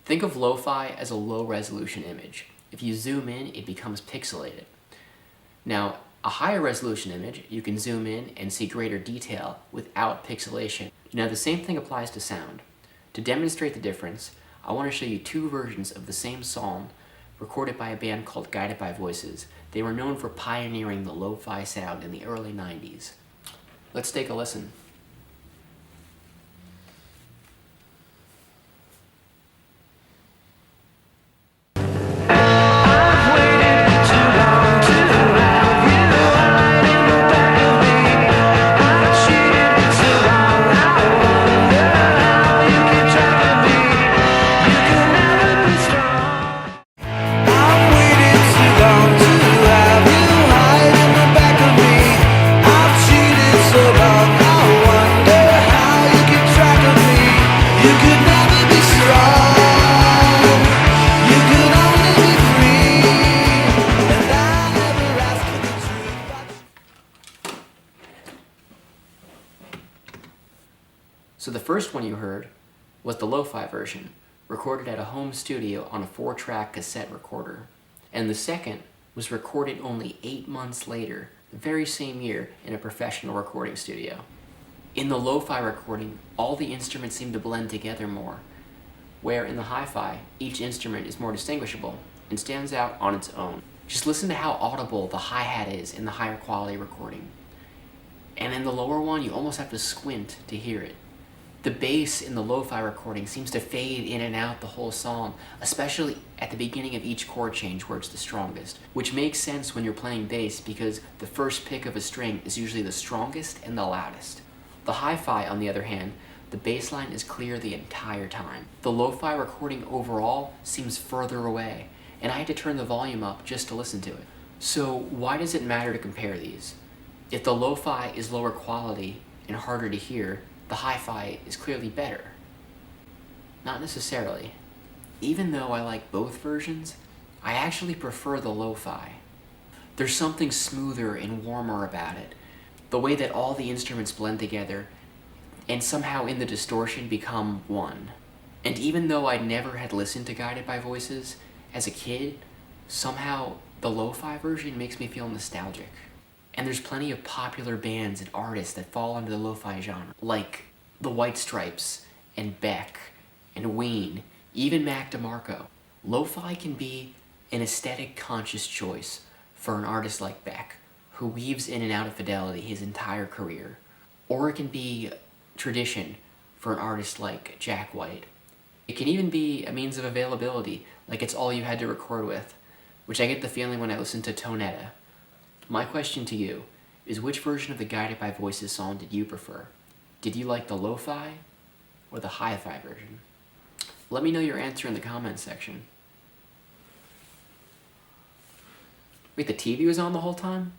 Think of lo-fi as a low-resolution image. If you zoom in, it becomes pixelated. Now, a higher resolution image, you can zoom in and see greater detail without pixelation. Now, the same thing applies to sound. To demonstrate the difference, I want to show you two versions of the same song recorded by a band called Guided by Voices. They were known for pioneering the lo-fi sound in the early 90s. Let's take a listen. So the first one you heard was the lo-fi version, recorded at a home studio on a 4-track cassette recorder. And the second was recorded only 8 months later, the very same year, in a professional recording studio. In the lo-fi recording, all the instruments seem to blend together more, where in the hi-fi, each instrument is more distinguishable and stands out on its own. Just listen to how audible the hi-hat is in the higher quality recording. And in the lower one, you almost have to squint to hear it. The bass in the lo-fi recording seems to fade in and out the whole song, especially at the beginning of each chord change where it's the strongest, which makes sense when you're playing bass because the first pick of a string is usually the strongest and the loudest. The hi-fi, on the other hand, the bass line is clear the entire time. The lo-fi recording overall seems further away, and I had to turn the volume up just to listen to it. So why does it matter to compare these? If the lo-fi is lower quality and harder to hear, the hi-fi is clearly better. Not necessarily. Even though I like both versions, I actually prefer the lo-fi. There's something smoother and warmer about it. The way that all the instruments blend together and somehow in the distortion become one. And even though I never had listened to Guided by Voices as a kid, somehow the lo-fi version makes me feel nostalgic. And there's plenty of popular bands and artists that fall under the lo-fi genre, like the White Stripes, and Beck, and Ween, even Mac DeMarco. Lo-fi can be an aesthetic-conscious choice for an artist like Beck, who weaves in and out of fidelity his entire career. Or it can be tradition for an artist like Jack White. It can even be a means of availability, like it's all you had to record with, which I get the feeling when I listen to Tonetta. My question to you is, which version of the Guided by Voices song did you prefer? Did you like the lo-fi or the hi-fi version? Let me know your answer in the comments section. Wait, the TV was on the whole time?